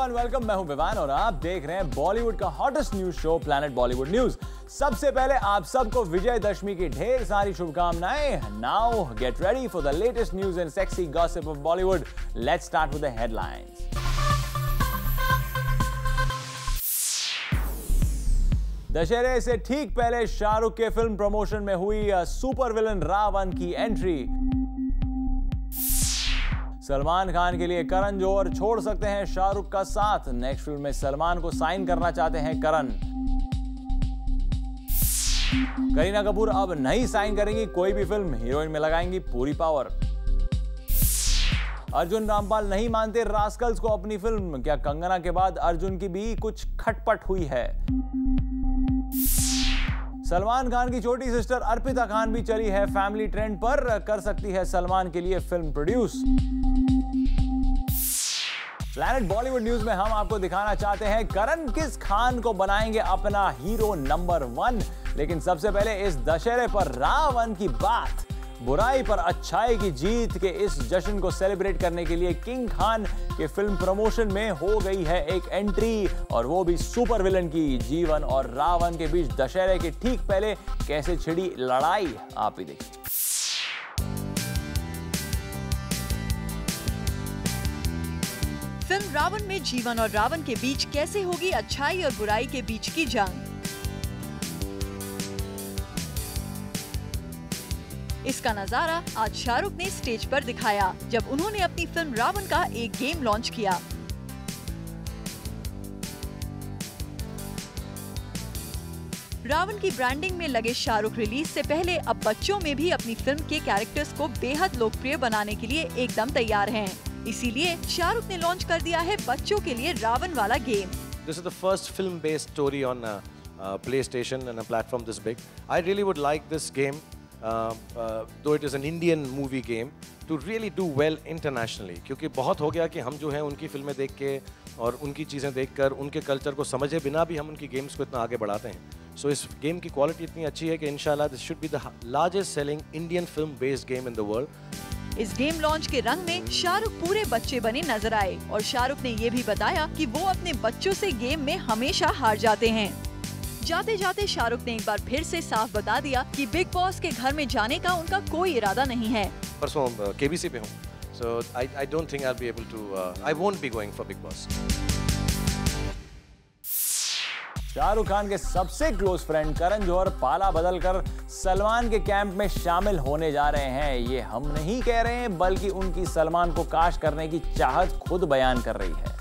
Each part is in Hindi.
Everyone, welcome. मैं हूं विवान और आप देख रहे हैं बॉलीवुड का hottest news show planet Bollywood news. सबसे पहले आप सबको विजयदशमी की ढेर सारी शुभकामनाएं। Now get ready for the latest news and sexy gossip of Bollywood. Let's start with the headlines. दशहरे से ठीक पहले शाहरुख के फिल्म प्रमोशन में हुई सुपर विलन रावण की एंट्री। सलमान खान के लिए करण जौहर छोड़ सकते हैं शाहरुख का साथ। नेक्स्ट फिल्म में सलमान को साइन करना चाहते हैं करण। करीना कपूर अब नहीं साइन करेंगी कोई भी फिल्म, हीरोइन में लगाएंगी पूरी पावर। अर्जुन रामपाल नहीं मानते रास्कल्स को अपनी फिल्म। क्या कंगना के बाद अर्जुन की भी कुछ खटपट हुई है? सलमान खान की छोटी सिस्टर अर्पिता खान भी चली है फैमिली ट्रेंड पर, कर सकती है सलमान के लिए film produce. Planet Bollywood news में हम आपको दिखाना चाहते हैं करण किस खान को बनाएंगे अपना हीरो नंबर 1। लेकिन सबसे पहले इस दशहरे पर रावण की बात। बुराई पर अच्छाई की जीत के इस जश्न को सेलिब्रेट करने के लिए किंग खान के फिल्म प्रमोशन में हो गई है एक एंट्री, और वो भी सुपर विलन की। जीवन और रावण के बीच दशहरे के ठीक पहले कैसे छिड़ी लड़ाई, आप ही देखिए। फिल्म रावण में जीवन और रावण के बीच कैसे होगी अच्छाई और बुराई के बीच की जंग। इसका नजारा आज शाहरुख ने स्टेज पर दिखाया जब उन्होंने अपनी फिल्म रावण का एक गेम लॉन्च किया। रावण की ब्रांडिंग में लगे शाहरुख रिलीज से पहले अब बच्चों में भी अपनी फिल्म के कैरेक्टर्स को बेहद लोकप्रिय बनाने के लिए एकदम तैयार हैं। इसीलिए शाहरुख ने लॉन्च कर दिया है बच्चों के लिए रावण वाला game. This is the first film-based story on PlayStation and a platform this big. I really would like this game, though it is an Indian movie game, to really do well internationally. क्योंकि बहुत हो गया कि हम जो हैं उनकी फिल्में देख के और उनकी चीज़ें देखकर उनके कल्चर को समझे बिना भी हम उनकी गेम्स को इतना आगे बढ़ाते हैं। So इस गेम की क्वालिटी इतनी अच्छी है कि इंशाल्लाह this should be the largest selling Indian film-based game in the world. इस गेम लॉन्च के रंग में शाहरुख पूरे बच्चे बने नजर आए और शाहरुख ने ये भी बताया कि वो अपने बच्चों से गेम में हमेशा हार जाते हैं। जाते जाते शाहरुख ने एक बार फिर से साफ बता दिया कि बिग बॉस के घर में जाने का उनका कोई इरादा नहीं है। परसों KBC पे हूँ, so I don't think I'll be able to. I won't be going for Big Boss. Shahrukh Khan के सबसे क्लोज फ्रेंड करण जौहर पाला बदलकर सलमान के कैंप में शामिल होने जा रहे हैं। ये हम नहीं कह रहे हैं, बल्कि उनकी सलमान को काश करने की चाहत खुद बयान कर रही है।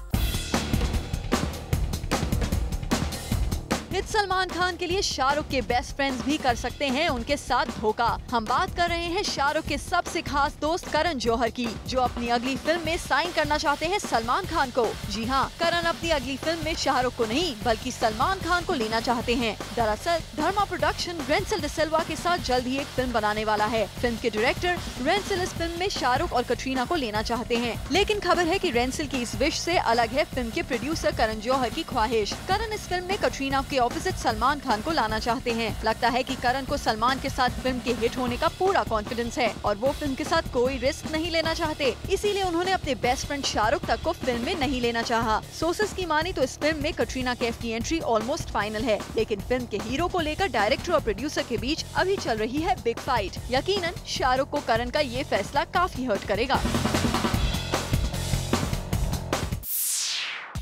हिट सलमान खान के लिए शाहरुख के बेस्ट फ्रेंड्स भी कर सकते हैं उनके साथ धोखा। हम बात कर रहे हैं शाहरुख के सबसे खास दोस्त करण जौहर की, जो अपनी अगली फिल्म में साइन करना चाहते हैं सलमान खान को। जी हाँ, करण अपनी अगली फिल्म में शाहरुख को नहीं बल्कि सलमान खान को लेना चाहते हैं। दरअसल धर्मा प्रोडक्शन रेंसिल डिसिल्वा के साथ जल्द ही एक फिल्म बनाने वाला है। फिल्म के डायरेक्टर रेंसिल इस फिल्म में शाहरुख और कटरीना को लेना चाहते हैं, लेकिन खबर है कि रेंसिल की इस विश से अलग है फिल्म के प्रोड्यूसर करण जौहर की ख्वाहिश। करण इस फिल्म में कटरीना के ऑपोजिट सलमान खान को लाना चाहते हैं। लगता है कि करण को सलमान के साथ फिल्म के हिट होने का पूरा कॉन्फिडेंस है और वो फिल्म के साथ कोई रिस्क नहीं लेना चाहते। इसीलिए उन्होंने अपने बेस्ट फ्रेंड शाहरुख तक को फिल्म में नहीं लेना चाहा। सोर्सेस की मानी तो इस फिल्म में कटरीना कैफ की एंट्री ऑलमोस्ट फाइनल है, लेकिन फिल्म के हीरो को लेकर डायरेक्टर और प्रोड्यूसर के बीच अभी चल रही है बिग फाइट। यकीनन शाहरुख को करण का ये फैसला काफी हर्ट करेगा।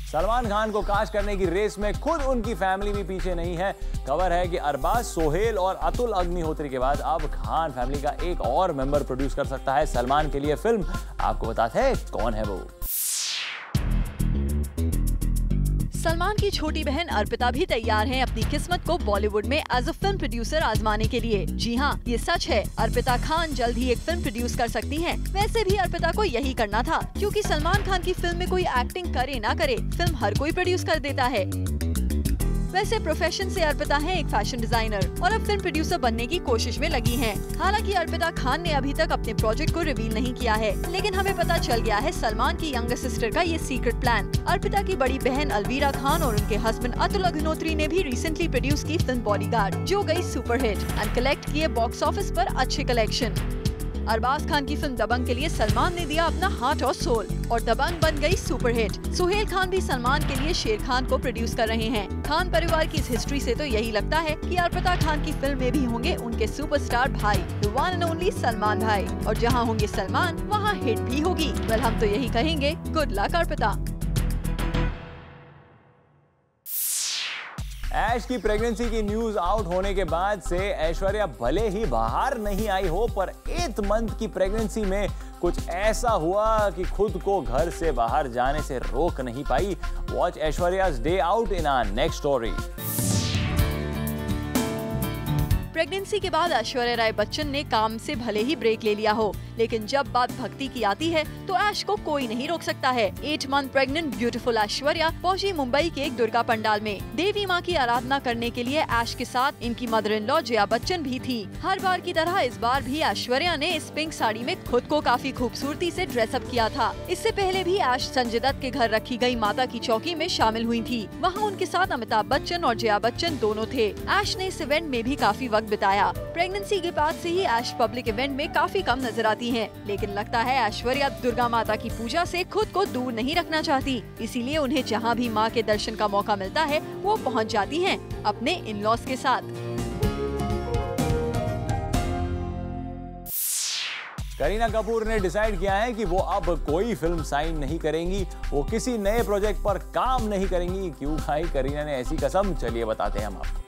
सलमान खान को काश करने की रेस में खुद उनकी फैमिली भी पीछे नहीं है। खबर है कि अरबाज सोहेल और अतुल अग्निहोत्री के बाद अब खान फैमिली का एक और मेंबर प्रोड्यूस कर सकता है सलमान के लिए फिल्म। आपको बताते हैं कौन है वो। सलमान की छोटी बहन अर्पिता भी तैयार हैं अपनी किस्मत को बॉलीवुड में एज अ फिल्म प्रोड्यूसर आजमाने के लिए। जी हाँ, ये सच है, अर्पिता खान जल्द ही एक फिल्म प्रोड्यूस कर सकती हैं। वैसे भी अर्पिता को यही करना था, क्योंकि सलमान खान की फिल्म में कोई एक्टिंग करे ना करे, फिल्म हर कोई प्रोड्यूस कर देता है। वैसे प्रोफेशन से अर्पिता है एक फैशन डिजाइनर और अब फिल्म प्रोड्यूसर बनने की कोशिश में लगी हैं। हालांकि अर्पिता खान ने अभी तक अपने प्रोजेक्ट को रिवील नहीं किया है, लेकिन हमें पता चल गया है सलमान की यंगर सिस्टर का ये सीक्रेट प्लान। अर्पिता की बड़ी बहन अलवीरा खान और उनके हस्बैंड अतुल अग्निहोत्री ने भी रिसेंटली प्रोड्यूस की फिल्म बॉडीगार्ड, जो गई सुपरहिट एंड कलेक्ट किए बॉक्स ऑफिस पर अच्छे कलेक्शन। अरबाज खान की फिल्म दबंग के लिए सलमान ने दिया अपना हार्ट और सोल और दबंग बन गई सुपरहिट। सुहेल खान भी सलमान के लिए शेर खान को प्रोड्यूस कर रहे हैं। खान परिवार की इस हिस्ट्री से तो यही लगता है कि अर्पिता खान की फिल्म में भी होंगे उनके सुपरस्टार भाई, the one and only Salman भाई, और जहां होंगे सलमान वहां हिट भी होगी। वेल, हम तो यही कहेंगे, गुड लक अर्पिता। ऐश की प्रेगनेंसी की न्यूज आउट होने के बाद से ऐश्वर्या भले ही बाहर नहीं आई हो, पर 8 मंथ की प्रेगनेंसी में कुछ ऐसा हुआ कि खुद को घर से बाहर जाने से रोक नहीं पाई। Watch Aishwarya's day out in our next story. Pregnancy के बाद ऐश्वर्या राय बच्चन ने काम से भले ही ब्रेक ले लिया हो, लेकिन जब बात भक्ति की आती है तो ऐश को कोई नहीं रोक सकता है। 8 मंथ प्रेग्नेंट ब्यूटीफुल ऐश्वर्या पहुंची मुंबई के एक दुर्गा पंडाल में। देवी मां की आराधना करने के लिए ऐश के साथ इनकी mother in law Jaya Bachchan भी थी। हर बार की तरह इस बार भी ऐश्वर्या ने इस पिंक साड़ी में खुद को काफी खूबसूरती से ड्रेसअप किया था। इससे पहले भी ऐश संजय दत्त के घर रखी गई माता की चौकी में शामिल हुई थी। वहाँ उनके साथ अमिताभ बच्चन और जया बच्चन दोनों थे। ऐश ने इस इवेंट में भी काफी वक्त बिताया। प्रेगनेंसी के बाद से ही ऐश पब्लिक इवेंट में काफी कम नजर आती हैं, लेकिन लगता है ऐश्वर्या दुर्गा माता की पूजा से खुद को दूर नहीं रखना चाहती, इसीलिए उन्हें जहां भी मां के दर्शन का मौका मिलता है वो पहुंच जाती हैं अपने इन लॉज के साथ। करीना कपूर ने डिसाइड किया है कि वो अब कोई फिल्म साइन नहीं करेंगी, वो किसी नए प्रोजेक्ट पर काम नहीं करेंगी। क्यों खाई करीना ने ऐसी कसम, चलिए बताते हैं हम आपको।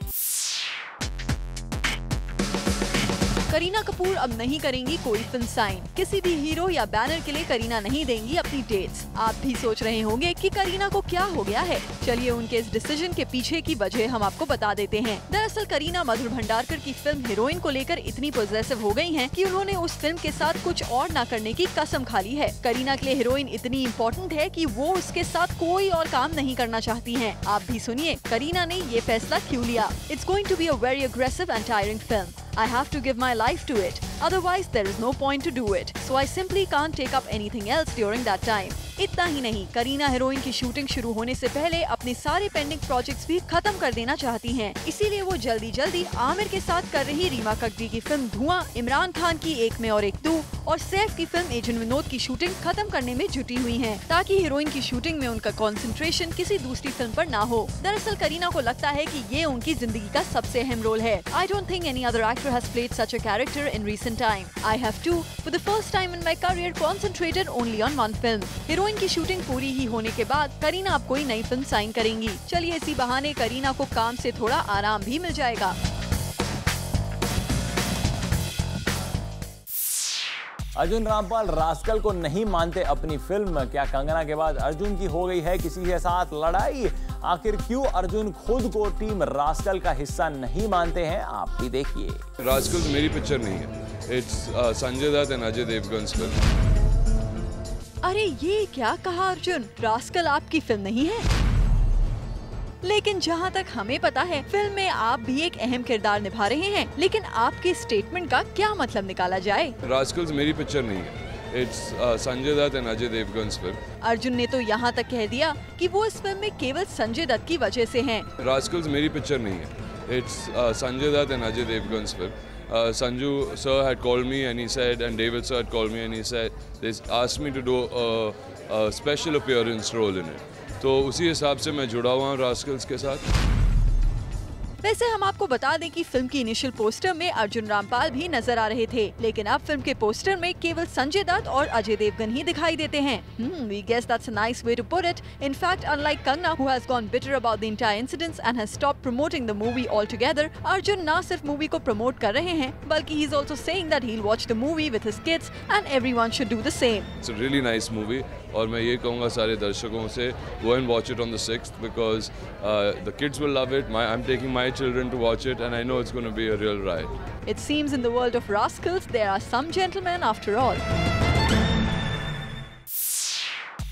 करीना कपूर अब नहीं करेंगी कोई फिल्म साइन। किसी भी हीरो या बैनर के लिए करीना नहीं देंगी अपनी डेट्स। आप भी सोच रहे होंगे कि करीना को क्या हो गया है। चलिए उनके इस डिसीजन के पीछे की वजह हम आपको बता देते हैं। दरअसल करीना मधुर भंडारकर की फिल्म हीरोइन को लेकर इतनी पॉजिटिव हो गई हैं कि उन्होंने उस फिल्म के साथ कुछ और न करने की कसम खा ली है। करीना के लिए हीरोइन इतनी इम्पोर्टेंट है कि वो उसके साथ कोई और काम नहीं करना चाहती हैं। आप भी सुनिए करीना ने ये फैसला क्यों लिया। It's going to be a very aggressive and tiring film. I have to give my life to it. Otherwise, there is no point to do it. So I simply can't take up anything else during that time. इतना ही नहीं, करीना हीरोइन की शूटिंग शुरू होने से पहले अपने सारे पेंडिंग प्रोजेक्ट्स भी खत्म कर देना चाहती हैं। इसीलिए वो जल्दी आमिर के साथ कर रही रीमा ककड़ी की फिल्म धुआं, इमरान खान की एक में और एक दो और सैफ की फिल्म एजेंट विनोद की शूटिंग खत्म करने में जुटी हुई हैं, ताकि हीरोइन की शूटिंग में उनका कंसंट्रेशन किसी दूसरी फिल्म पर ना हो। दरअसल करीना को लगता है कि ये उनकी जिंदगी का सबसे अहम रोल है। I don't think any other actor has played such a character in recent time. I have to for the first time in my career concentrated only on one film. Heroine की शूटिंग पूरी ही होने के बाद करीना अब कोई नई फिल्म साइन करेंगी। चलिए इसी बहाने करीना को काम से थोड़ा आराम भी मिल जाएगा। अर्जुन रामपाल रास्कल को नहीं मानते अपनी फिल्म। क्या कंगना के बाद अर्जुन की हो गई है किसी के साथ लड़ाई? आखिर क्यों अर्जुन खुद को टीम रास्कल का हिस्सा नहीं मानते हैं, आप भी देखिए। रास्कल मेरी पिक्चर नहीं है, it's Sanjay Dutt and Ajay Devgan's film. अरे ये क्या कहा अर्जुन, रास्कल आपकी फिल्म नहीं है? लेकिन जहाँ तक हमें पता है फिल्म में आप भी एक अहम किरदार निभा रहे हैं, लेकिन आपके स्टेटमेंट का क्या मतलब निकाला जाए? रास्कल्स मेरी पिक्चर नहीं है, it's Sanjay Dutt and Ajay Devgan's film. Arjun ने तो यहाँ तक कह दिया कि वो इस फिल्म में केवल संजय दत्त की वजह से हैं। रास्कल्स मेरी पिक्चर नहीं है, it's Sanjay Dutt and Ajay Devgan's film. Sanju sir had called me and he said, and David sir had called me and he said, they asked me to do a special appearance role in it. तो उसी हिसाब से मैं जुड़ा हुआ हूँ रास्कल्स के साथ। वैसे हम आपको बता दें कि फिल्म की इनिशियल पोस्टर में अर्जुन रामपाल भी नजर आ रहे थे, लेकिन अब फिल्म के पोस्टर में केवल संजय दत्त और अजय देवगन ही दिखाई देते हैं। We guess that's a nice way to put it. In fact, unlike Kangna, who has gone bitter about the entire incidents and has stopped promoting the movie altogether, Arjun ना सिर्फ मूवी को प्रमोट कर रहे हैं, बल्कि he is also saying that he'll watch the movie with his kids and everyone should do the same. It's a really nice movie. और मैं ये कहूँगा सारे दर्शकों से go and watch it on the 6th because the kids will love it. I'm taking my children to watch it and I know it's going to be a real ride. It seems in the world of Rascals there are some gentlemen after all.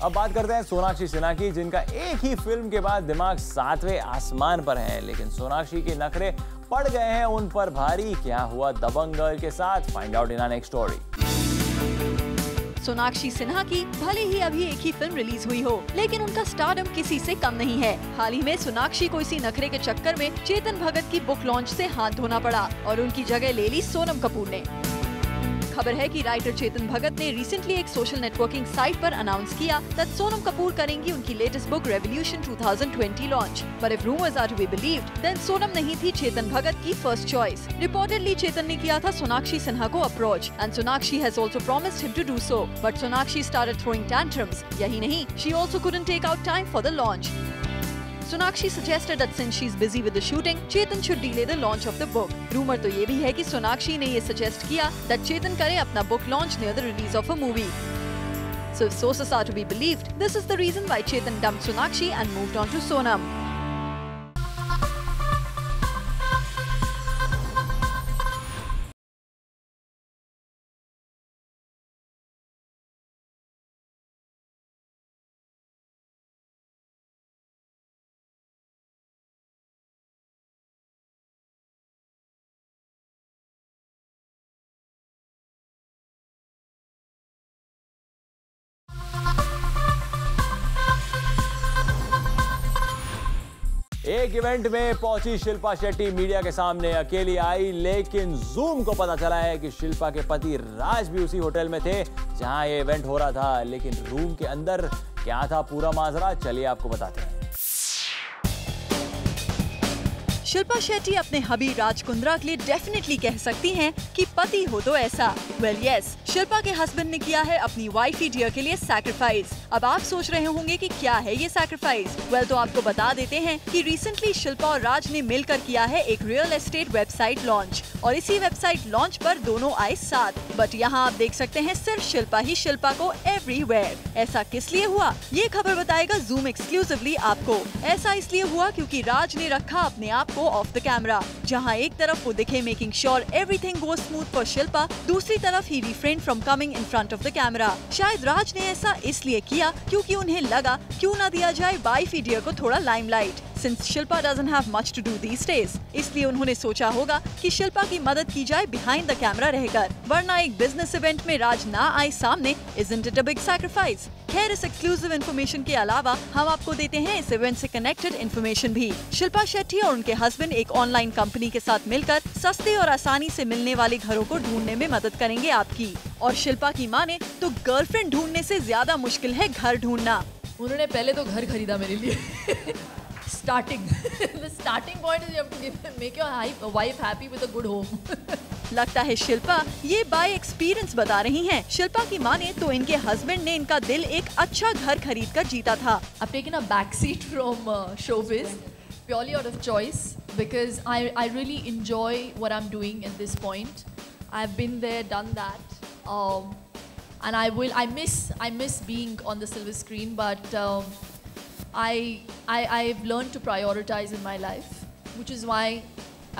अब बात करते हैं सोनाक्षी सिन्हा की, जिनका एक ही फिल्म के बाद दिमाग 7वें आसमान पर है, लेकिन सोनाक्षी के नखरे पड़ गए हैं उन पर भारी। क्या हुआ दबंग गर्ल के साथ, find out in our next story. Sonakshi Sinha की भले ही अभी एक ही फिल्म रिलीज हुई हो, लेकिन उनका स्टारडम किसी से कम नहीं है। हाल ही में सोनाक्षी को इसी नखरे के चक्कर में चेतन भगत की बुक लॉन्च से हाथ धोना पड़ा और उनकी जगह ले ली सोनम कपूर ने। खबर है कि राइटर चेतन भगत ने रिसेंटली एक सोशल नेटवर्किंग साइट पर अनाउंस किया दैट सोनम कपूर करेंगी उनकी latest book revolution 2020 launch. But if rumours are to be believed, then Sonam नहीं थी चेतन भगत की फर्स्ट चॉइस। रिपोर्टेडली चेतन ने किया था सोनाक्षी सिन्हा को approach and Sonakshi has also promised him to do so, but Sonakshi started throwing tantrums. यही नहीं, she also couldn't take out time for the launch. Sonakshi suggested that since she's busy with the shooting, Chetan should delay the launch of the book. Rumor तो ये भी है कि Sonakshi ने ये suggest किया that Chetan करे अपना book launch near the release of a movie. So if sources are to be believed, this is the reason why Chetan dumped Sonakshi and moved on to Sonam. एक इवेंट में पहुंची शिल्पा शेट्टी मीडिया के सामने अकेली आई, लेकिन जूम को पता चला है कि शिल्पा के पति राज भी उसी होटल में थे जहां ये इवेंट हो रहा था। लेकिन रूम के अंदर क्या था पूरा माजरा, चलिए आपको बताते हैं। शिल्पा शेट्टी अपने हबी राज कुंद्रा के लिए डेफिनेटली कह सकती हैं कि पति हो तो ऐसा। वेल यस, शिल्पा के हस्बैंड ने किया है अपनी वाइफी डियर के लिए सैक्रिफाइस। अब आप सोच रहे होंगे कि क्या है ये सैक्रिफाइस। वेल तो आपको बता देते हैं कि रिसेंटली शिल्पा और राज ने मिलकर किया है एक रियल एस्टेट वेबसाइट लॉन्च, और इसी वेबसाइट लॉन्च पर दोनों आए साथ। बट यहाँ आप देख सकते हैं सिर्फ शिल्पा ही शिल्पा को एवरीवेयर। ऐसा किस लिए हुआ, ये खबर बताएगा जूम एक्सक्लूसिवली आपको। ऐसा इसलिए हुआ क्योंकि राज ने रखा अपने आप को ऑफ द कैमरा। जहाँ एक तरफ वो दिखे making sure everything goes smooth for Shilpa, दूसरी तरफ ही refrain from coming in front of the camera. शायद राज ने ऐसा इसलिए किया क्योंकि उन्हें लगा क्यों ना दिया जाए वाइफी डियर को थोड़ा limelight, since Shilpa doesn't have much to do these days। इसलिए उन्होंने सोचा होगा कि शिल्पा की मदद की जाए बिहाइंड द कैमरा रहकर, वरना एक बिजनेस इवेंट में राज ना आए सामने, isn't it a big sacrifice? खैर, इस एक्सक्लूसिव इन्फॉर्मेशन के अलावा हम आपको देते हैं इस इवेंट से कनेक्टेड इन्फॉर्मेशन भी। शिल्पा शेट्टी और उनके हस्बैंड एक ऑनलाइन कंपनी के साथ मिलकर सस्ते और आसानी से मिलने वाले घरों को ढूंढने में मदद करेंगे आपकी। और शिल्पा की माने तो गर्लफ्रेंड ढूंढने से ज्यादा मुश्किल है घर ढूंढना। उन्होंने पहले तो घर खरीदा मेरे लिए। Starting, the starting point is you have to make your wife happy with a good home. लगता है शिल्पा ये बाय एक्सपीरियंस बता रही हैं। शिल्पा की माने तो इनके हस्बैंड ने इनका दिल एक अच्छा घर खरीद कर जीता था। I've taken a backseat from showbiz purely out of choice because I really enjoy what I'm doing at this point. I've been there, done that, and I miss being on the silver screen, but I've learned to prioritize in my life, which is why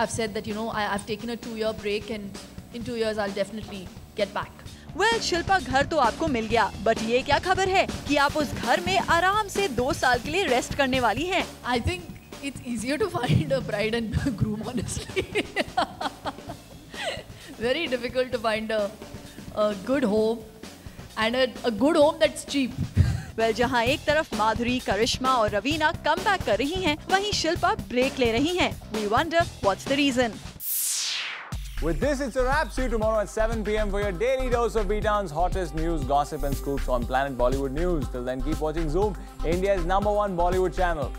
I've said that I've taken a 2-year break, and in 2 years I'll definitely get back. Well, Shilpa घर तो आपको मिल गया, बट ये क्या खबर है कि आप उस घर में आराम से 2 साल के लिए रेस्ट करने वाली हैं। I think it's easier to find a bride and groom, honestly. Very difficult to find a good home and a good home that's cheap. Well जहां एक तरफ माधुरी, करिश्मा और रवीना कम बैक कर रही हैं, वहीं शिल्पा ब्रेक ले रही हैं। We wonder what's the reason? With this, it's a wrap. See you tomorrow at 7 p.m. for your daily dose of B-Town's hottest news, gossip and scoops on Planet Bollywood News. Till then, keep watching Zoom, India's #1 Bollywood channel.